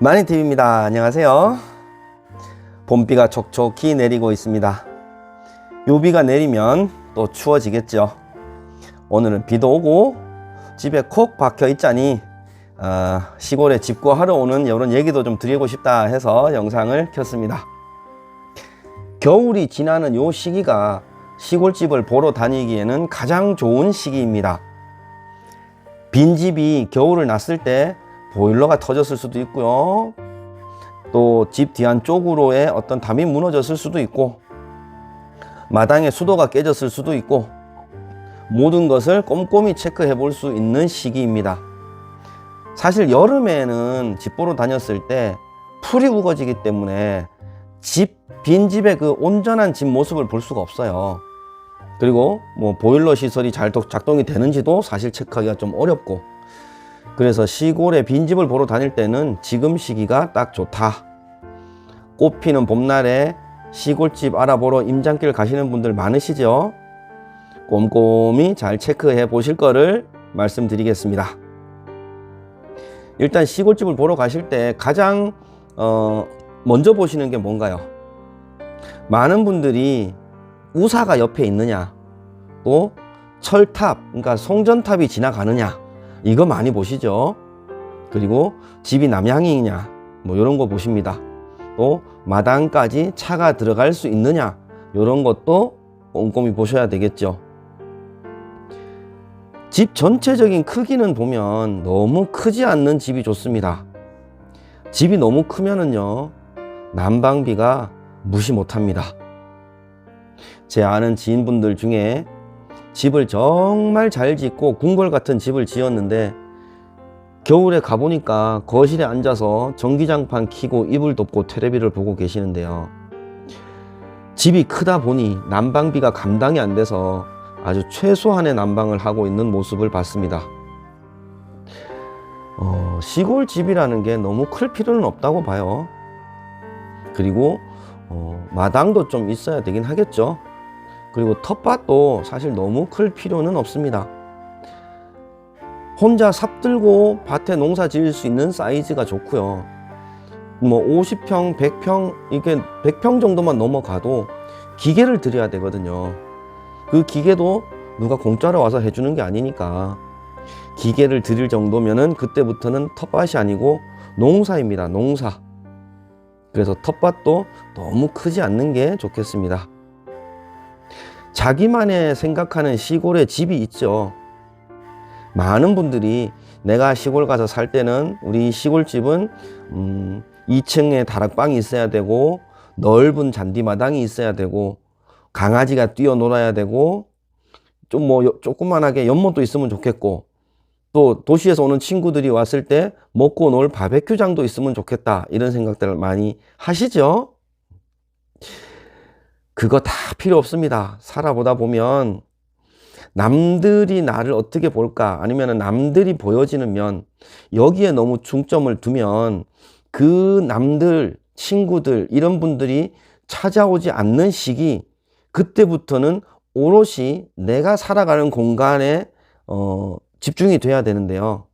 마니TV입니다. 안녕하세요. 봄비가 촉촉히 내리고 있습니다. 요 비가 내리면 또 추워지겠죠. 오늘은 비도 오고 집에 콕 박혀 있자니 시골에 집 구하러 오는 이런 얘기도 좀 드리고 싶다 해서 영상을 켰습니다. 겨울이 지나는 요 시기가 시골집을 보러 다니기에는 가장 좋은 시기입니다. 빈집이 겨울을 났을 때 보일러가 터졌을 수도 있고요. 또 집 뒤안쪽으로의 어떤 담이 무너졌을 수도 있고, 마당에 수도가 깨졌을 수도 있고, 모든 것을 꼼꼼히 체크해 볼 수 있는 시기입니다. 사실 여름에는 집 보러 다녔을 때 풀이 우거지기 때문에 빈집의 그 온전한 집 모습을 볼 수가 없어요. 그리고 보일러 시설이 잘 작동이 되는지도 사실 체크하기가 좀 어렵고, 그래서 시골에 빈집을 보러 다닐 때는 지금 시기가 딱 좋다. 꽃피는 봄날에 시골집 알아보러 임장길 가시는 분들 많으시죠? 꼼꼼히 잘 체크해 보실 거를 말씀드리겠습니다. 일단 시골집을 보러 가실 때 가장 먼저 보시는 게 뭔가요? 많은 분들이 우사가 옆에 있느냐, 또 철탑, 그러니까 송전탑이 지나가느냐, 이거 많이 보시죠. 그리고 집이 남향이냐, 이런 거 보십니다. 또 마당까지 차가 들어갈 수 있느냐, 이런 것도 꼼꼼히 보셔야 되겠죠. 집 전체적인 크기는 보면 너무 크지 않는 집이 좋습니다. 집이 너무 크면은요, 난방비가 무시 못합니다. 제 아는 지인분들 중에 집을 정말 잘 짓고 궁궐 같은 집을 지었는데, 겨울에 가보니까 거실에 앉아서 전기장판 켜고 이불 덮고 테레비를 보고 계시는데요. 집이 크다 보니 난방비가 감당이 안 돼서 아주 최소한의 난방을 하고 있는 모습을 봤습니다. 시골집이라는 게 너무 클 필요는 없다고 봐요. 그리고 마당도 좀 있어야 되긴 하겠죠. 그리고 텃밭도 사실 너무 클 필요는 없습니다. 혼자 삽들고 밭에 농사 지을 수 있는 사이즈가 좋고요. 50평, 100평, 이게 100평 정도만 넘어가도 기계를 들여야 되거든요. 그 기계도 누가 공짜로 와서 해주는 게 아니니까 기계를 들일 정도면은 그때부터는 텃밭이 아니고 농사입니다. 농사. 그래서 텃밭도 너무 크지 않는 게 좋겠습니다. 자기만의 생각하는 시골에 집이 있죠. 많은 분들이 내가 시골 가서 살 때는 우리 시골집은 2층에 다락방이 있어야 되고, 넓은 잔디마당이 있어야 되고, 강아지가 뛰어놀아야 되고, 좀 조그만하게 연못도 있으면 좋겠고, 또 도시에서 오는 친구들이 왔을 때 먹고 놀 바베큐장도 있으면 좋겠다, 이런 생각들을 많이 하시죠. 그거 다 필요 없습니다. 살아보다 보면 남들이 나를 어떻게 볼까, 아니면 남들이 보여지는 면, 여기에 너무 중점을 두면 그 남들, 친구들, 이런 분들이 찾아오지 않는 시기, 그때부터는 오롯이 내가 살아가는 공간에 집중이 돼야 되는데요.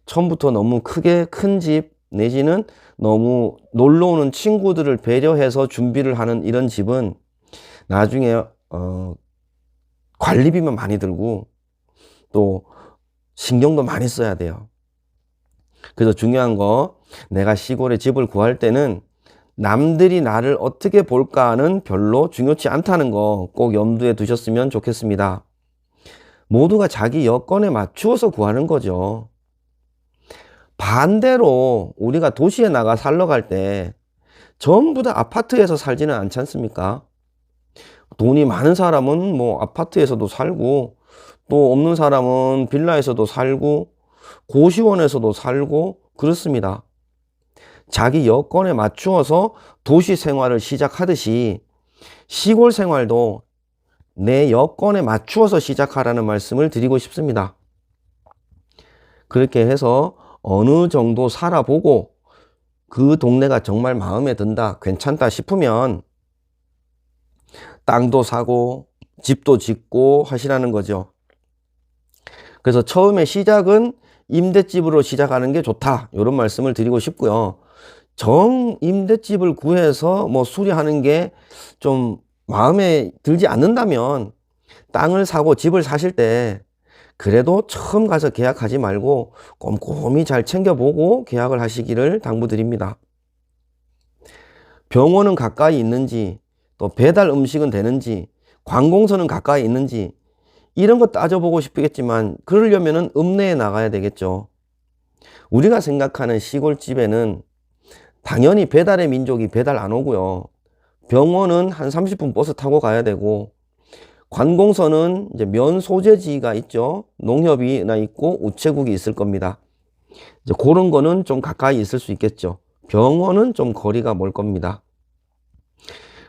처음부터 너무 크게 큰 집, 내지는 너무 놀러 오는 친구들을 배려해서 준비를 하는 이런 집은 나중에 관리비만 많이 들고 또 신경도 많이 써야 돼요. 그래서 중요한 거, 내가 시골에 집을 구할 때는 남들이 나를 어떻게 볼까는 별로 중요치 않다는 거 꼭 염두에 두셨으면 좋겠습니다. 모두가 자기 여건에 맞추어서 구하는 거죠. 반대로 우리가 도시에 나가 살러 갈 때 전부 다 아파트에서 살지는 않지 않습니까? 돈이 많은 사람은 뭐 아파트에서도 살고, 또 없는 사람은 빌라에서도 살고, 고시원에서도 살고 그렇습니다. 자기 여건에 맞추어서 도시 생활을 시작하듯이 시골 생활도 내 여건에 맞추어서 시작하라는 말씀을 드리고 싶습니다. 그렇게 해서 어느 정도 살아보고 그 동네가 정말 마음에 든다, 괜찮다 싶으면 땅도 사고 집도 짓고 하시라는 거죠. 그래서 처음에 시작은 임대집으로 시작하는 게 좋다, 이런 말씀을 드리고 싶고요. 정 임대집을 구해서 뭐 수리하는 게 좀 마음에 들지 않는다면 땅을 사고 집을 사실 때 그래도 처음 가서 계약하지 말고 꼼꼼히 잘 챙겨보고 계약을 하시기를 당부드립니다. 병원은 가까이 있는지, 또 배달 음식은 되는지, 관공서는 가까이 있는지, 이런 거 따져보고 싶겠지만 그러려면 읍내에 나가야 되겠죠. 우리가 생각하는 시골집에는 당연히 배달의 민족이 배달 안 오고요. 병원은 한 30분 버스 타고 가야 되고, 관공서는 이제 면 소재지가 있죠. 농협이나 있고 우체국이 있을 겁니다. 이제 그런 거는 좀 가까이 있을 수 있겠죠. 병원은 좀 거리가 멀 겁니다.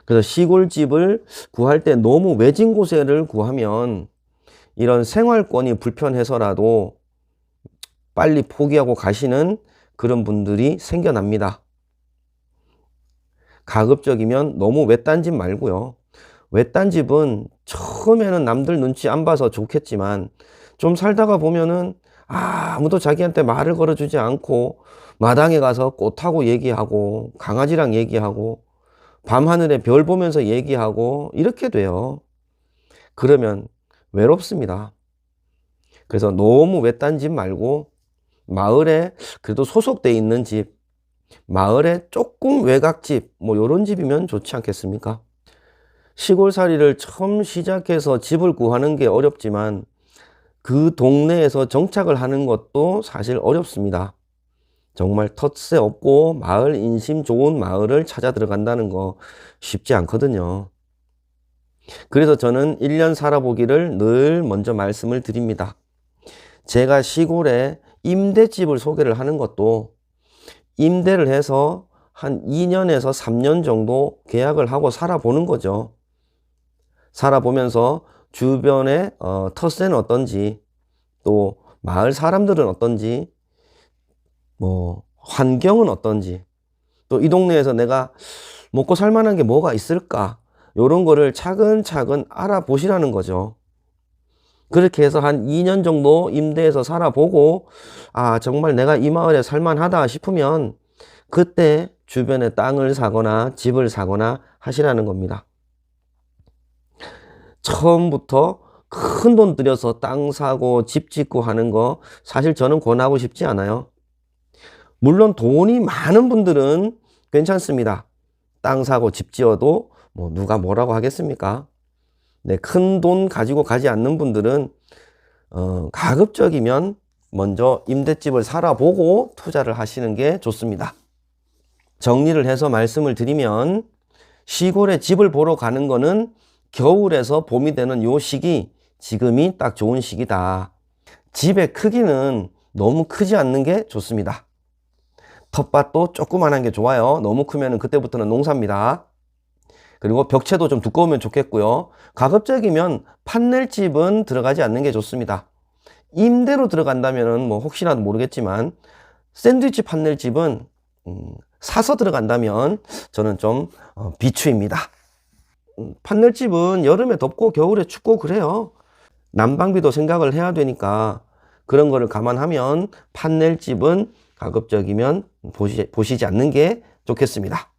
그래서 시골집을 구할 때 너무 외진 곳에를 구하면 이런 생활권이 불편해서라도 빨리 포기하고 가시는 그런 분들이 생겨납니다. 가급적이면 너무 외딴 집 말고요. 외딴 집은 처음에는 남들 눈치 안 봐서 좋겠지만 좀 살다가 보면은 아무도 자기한테 말을 걸어주지 않고 마당에 가서 꽃하고 얘기하고 강아지랑 얘기하고 밤하늘에 별 보면서 얘기하고 이렇게 돼요. 그러면 외롭습니다. 그래서 너무 외딴 집 말고 마을에 그래도 소속돼 있는 집, 마을에 조금 외곽집, 뭐 요런 집이면 좋지 않겠습니까? 시골살이를 처음 시작해서 집을 구하는 게 어렵지만 그 동네에서 정착을 하는 것도 사실 어렵습니다. 정말 텃세 없고 마을 인심 좋은 마을을 찾아 들어간다는 거 쉽지 않거든요. 그래서 저는 1년 살아보기를 늘 먼저 말씀을 드립니다. 제가 시골에 임대집을 소개를 하는 것도 임대를 해서 한 2년에서 3년 정도 계약을 하고 살아보는 거죠. 살아보면서 주변에 텃세는 어떤지, 또 마을 사람들은 어떤지, 뭐 환경은 어떤지, 또 이 동네에서 내가 먹고 살 만한 게 뭐가 있을까, 이런 거를 차근차근 알아보시라는 거죠. 그렇게 해서 한 2년 정도 임대해서 살아보고 정말 내가 이 마을에 살만하다 싶으면 그때 주변에 땅을 사거나 집을 사거나 하시라는 겁니다. 처음부터 큰 돈 들여서 땅 사고 집 짓고 하는 거 사실 저는 권하고 싶지 않아요. 물론 돈이 많은 분들은 괜찮습니다. 땅 사고 집 지어도 뭐 누가 뭐라고 하겠습니까? 네, 큰 돈 가지고 가지 않는 분들은 가급적이면 먼저 임대집을 살아보고 투자를 하시는 게 좋습니다. 정리를 해서 말씀을 드리면 시골에 집을 보러 가는 거는 겨울에서 봄이 되는 요 시기, 지금이 딱 좋은 시기다. 집의 크기는 너무 크지 않는 게 좋습니다. 텃밭도 조그만한 게 좋아요. 너무 크면 그때부터는 농사입니다. 그리고 벽체도 좀 두꺼우면 좋겠고요. 가급적이면 판넬집은 들어가지 않는 게 좋습니다. 임대로 들어간다면 뭐 혹시라도 모르겠지만 샌드위치 판넬집은 사서 들어간다면 저는 좀 비추입니다. 판넬집은 여름에 덥고 겨울에 춥고 그래요. 난방비도 생각을 해야 되니까 그런 거를 감안하면 판넬집은 가급적이면 보시지 않는 게 좋겠습니다.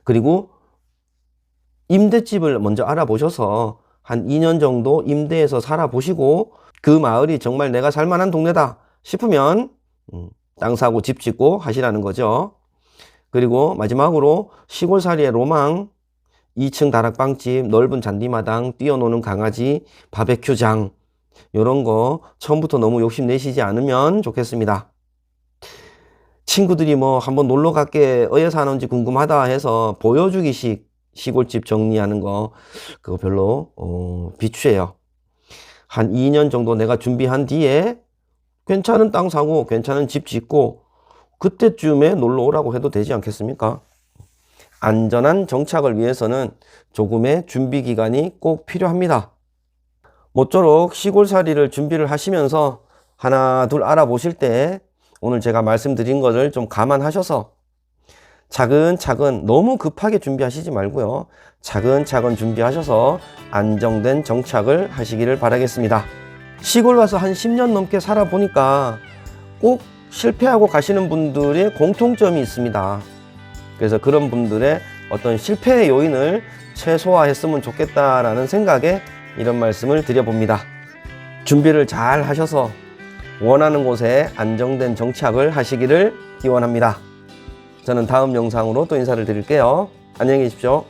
그리고 임대집을 먼저 알아보셔서 한 2년 정도 임대해서 살아보시고 그 마을이 정말 내가 살만한 동네다 싶으면 땅 사고 집 짓고 하시라는 거죠. 그리고 마지막으로 시골살이의 로망, 2층 다락방집, 넓은 잔디마당, 뛰어노는 강아지, 바베큐장, 이런 거 처음부터 너무 욕심내시지 않으면 좋겠습니다. 친구들이 뭐 한번 놀러 갈게 어디 사는지 궁금하다 해서 보여주기식 시골집 정리하는 거 그거 별로 비추해요. 한 2년 정도 내가 준비한 뒤에 괜찮은 땅 사고 괜찮은 집 짓고 그때쯤에 놀러 오라고 해도 되지 않겠습니까? 안전한 정착을 위해서는 조금의 준비 기간이 꼭 필요합니다. 모쪼록 시골살이를 준비를 하시면서 하나 둘 알아보실 때 오늘 제가 말씀드린 것을 좀 감안하셔서 차근차근 너무 급하게 준비하시지 말고요. 차근차근 준비하셔서 안정된 정착을 하시기를 바라겠습니다. 시골 와서 한 10년 넘게 살아보니까 꼭 실패하고 가시는 분들의 공통점이 있습니다. 그래서 그런 분들의 어떤 실패의 요인을 최소화했으면 좋겠다라는 생각에 이런 말씀을 드려봅니다. 준비를 잘 하셔서 원하는 곳에 안정된 정착을 하시기를 기원합니다. 저는 다음 영상으로 또 인사를 드릴게요. 안녕히 계십시오.